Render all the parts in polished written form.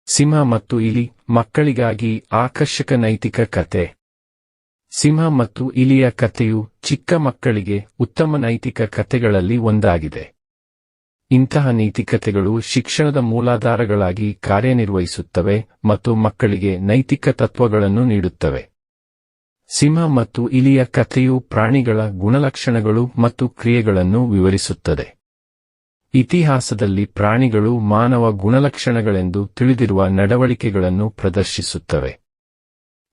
ಸಿಂಹ ಮತ್ತು ಇಲಿ ಮಕ್ಕಳಿಗಾಗಿ ಆಕರ್ಷಕ ನೈತಿಕ ಕತೆ. ಸಿಂಹ ಮತ್ತು ಇಲಿಯ ಕಥೆಯು ಚಿಕ್ಕ ಮಕ್ಕಳಿಗೆ ಉತ್ತಮ ನೈತಿಕ ಕಥೆಗಳಲ್ಲಿ ಒಂದಾಗಿದೆ. ಇಂತಹ ನೈತಿಕತೆಗಳು ಶಿಕ್ಷಣದ ಮೂಲಾಧಾರಗಳಾಗಿ ಕಾರ್ಯನಿರ್ವಹಿಸುತ್ತವೆ ಮತ್ತು ಮಕ್ಕಳಿಗೆ ನೈತಿಕ ತತ್ವಗಳನ್ನು ನೀಡುತ್ತವೆ. ಸಿಂಹ ಮತ್ತು ಇಲಿಯ ಕಥೆಯು ಪ್ರಾಣಿಗಳ ಗುಣಲಕ್ಷಣಗಳು ಮತ್ತು ಕ್ರಿಯೆಗಳನ್ನು ವಿವರಿಸುತ್ತದೆ. ಇತಿಹಾಸದಲ್ಲಿ ಪ್ರಾಣಿಗಳು ಮಾನವ ಗುಣಲಕ್ಷಣಗಳೆಂದು ತಿಳಿದಿರುವ ನಡವಳಿಕೆಗಳನ್ನು ಪ್ರದರ್ಶಿಸುತ್ತವೆ.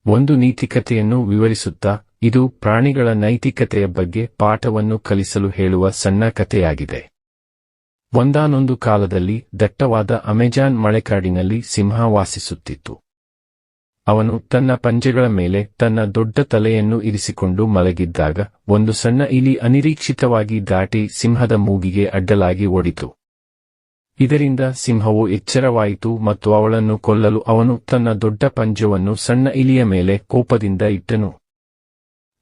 ಒಂದು ನೀತಿಕತೆಯನ್ನು ವಿವರಿಸುತ್ತಾ, ಇದು ಪ್ರಾಣಿಗಳ ನೈತಿಕತೆಯ ಬಗ್ಗೆ ಪಾಠವನ್ನು ಕಲಿಸಲು ಹೇಳುವ ಸಣ್ಣ ಕಥೆಯಾಗಿದೆ. ಒಂದಾನೊಂದು ಕಾಲದಲ್ಲಿ ದಟ್ಟವಾದ ಅಮೆಜಾನ್ ಮಳೆಕಾಡಿನಲ್ಲಿ ಸಿಂಹ ವಾಸಿಸುತ್ತಿತ್ತು. ಅವನು ತನ್ನ ಪಂಜೆಗಳ ಮೇಲೆ ತನ್ನ ದೊಡ್ಡ ತಲೆಯನ್ನು ಇರಿಸಿಕೊಂಡು ಮಲಗಿದ್ದಾಗ ಒಂದು ಸಣ್ಣ ಇಲಿ ಅನಿರೀಕ್ಷಿತವಾಗಿ ದಾಟಿ ಸಿಂಹದ ಮೂಗಿಗೆ ಅಡ್ಡಲಾಗಿ ಓಡಿತು. ಇದರಿಂದ ಸಿಂಹವು ಎಚ್ಚರವಾಯಿತು ಮತ್ತು ಅವಳನ್ನು ಕೊಲ್ಲಲು ಅವನು ತನ್ನ ದೊಡ್ಡ ಪಂಜವನ್ನು ಸಣ್ಣ ಇಲಿಯ ಮೇಲೆ ಕೋಪದಿಂದ ಇಟ್ಟನು.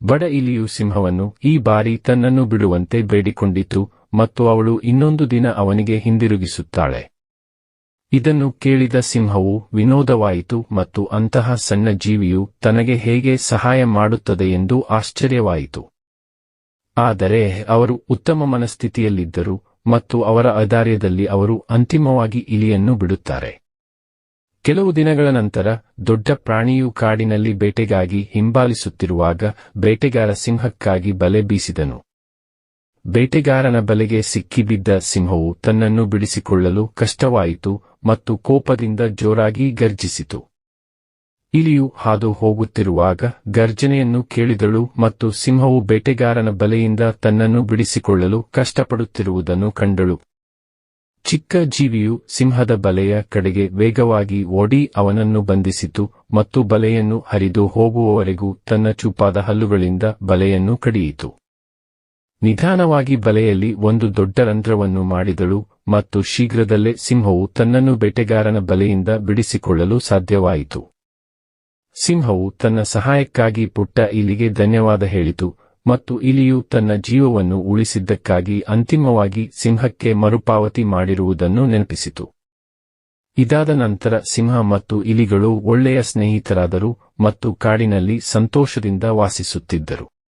ಬಡ ಇಲಿಯು ಸಿಂಹವನ್ನು ಈ ಬಾರಿ ತನ್ನನ್ನು ಬಿಡುವಂತೆ ಬೇಡಿಕೊಂಡಿತು ಮತ್ತು ಅವಳು ಇನ್ನೊಂದು ದಿನ ಅವನಿಗೆ ಹಿಂದಿರುಗಿಸುತ್ತಾಳೆ. ಇದನ್ನು ಕೇಳಿದ ಸಿಂಹವು ವಿನೋದವಾಯಿತು ಮತ್ತು ಅಂತಹ ಸಣ್ಣ ಜೀವಿಯು ತನಗೆ ಹೇಗೆ ಸಹಾಯ ಮಾಡುತ್ತದೆ ಎಂದು ಆಶ್ಚರ್ಯವಾಯಿತು. ಆದರೆ ಅವರು ಉತ್ತಮ ಮನಸ್ಥಿತಿಯಲ್ಲಿದ್ದರು ಮತ್ತು ಅವರ ಔದಾರ್ಯದಲ್ಲಿ ಅವರು ಅಂತಿಮವಾಗಿ ಇಲಿಯನ್ನು ಬಿಡುತ್ತಾರೆ. ಕೆಲವು ದಿನಗಳ ನಂತರ ದೊಡ್ಡ ಪ್ರಾಣಿಯು ಕಾಡಿನಲ್ಲಿ ಬೇಟೆಗಾಗಿ ಹಿಂಬಾಲಿಸುತ್ತಿರುವಾಗ ಬೇಟೆಗಾರ ಸಿಂಹಕ್ಕಾಗಿ ಬಲೆ ಬೀಸಿದನು. ಬೇಟೆಗಾರನ ಬಲೆಗೆ ಸಿಕ್ಕಿಬಿದ್ದ ಸಿಂಹವು ತನ್ನನ್ನು ಬಿಡಿಸಿಕೊಳ್ಳಲು ಕಷ್ಟವಾಯಿತು ಮತ್ತು ಕೋಪದಿಂದ ಜೋರಾಗಿ ಗರ್ಜಿಸಿತು. ಇಲಿಯು ಹಾದು ಹೋಗುತ್ತಿರುವಾಗ ಗರ್ಜನೆಯನ್ನು ಕೇಳಿದಳು ಮತ್ತು ಸಿಂಹವು ಬೇಟೆಗಾರನ ಬಲೆಯಿಂದ ತನ್ನನ್ನು ಬಿಡಿಸಿಕೊಳ್ಳಲು ಕಷ್ಟಪಡುತ್ತಿರುವುದನ್ನು ಕಂಡಳು. ಚಿಕ್ಕ ಜೀವಿಯು ಸಿಂಹದ ಬಲೆಯ ಕಡೆಗೆ ವೇಗವಾಗಿ ಓಡಿ ಅವನನ್ನು ಬಂಧಿಸಿತು ಮತ್ತು ಬಲೆಯನ್ನು ಹರಿದು ಹೋಗುವವರೆಗೂ ತನ್ನ ಚೂಪಾದ ಹಲ್ಲುಗಳಿಂದ ಬಲೆಯನ್ನು ಕಡಿಯಿತು. ನಿಧಾನವಾಗಿ ಬಲೆಯಲ್ಲಿ ಒಂದು ದೊಡ್ಡ ರಂಧ್ರವನ್ನು ಮಾಡಿದಳು ಮತ್ತು ಶೀಘ್ರದಲ್ಲೇ ಸಿಂಹವು ತನ್ನನ್ನು ಬೇಟೆಗಾರನ ಬಲೆಯಿಂದ ಬಿಡಿಸಿಕೊಳ್ಳಲು ಸಾಧ್ಯವಾಯಿತು. ಸಿಂಹವು ತನ್ನ ಸಹಾಯಕ್ಕಾಗಿ ಪುಟ್ಟ ಇಲಿಗೆ ಧನ್ಯವಾದ ಹೇಳಿತು ಮತ್ತು ಇಲಿಯು ತನ್ನ ಜೀವವನ್ನು ಉಳಿಸಿದ್ದಕ್ಕಾಗಿ ಅಂತಿಮವಾಗಿ ಸಿಂಹಕ್ಕೆ ಮರುಪಾವತಿ ಮಾಡಿರುವುದನ್ನು ನೆನಪಿಸಿತು. ಇದಾದ ನಂತರ ಸಿಂಹ ಮತ್ತು ಇಲಿಗಳು ಒಳ್ಳೆಯ ಸ್ನೇಹಿತರಾದರು ಮತ್ತು ಕಾಡಿನಲ್ಲಿ ಸಂತೋಷದಿಂದ ವಾಸಿಸುತ್ತಿದ್ದರು.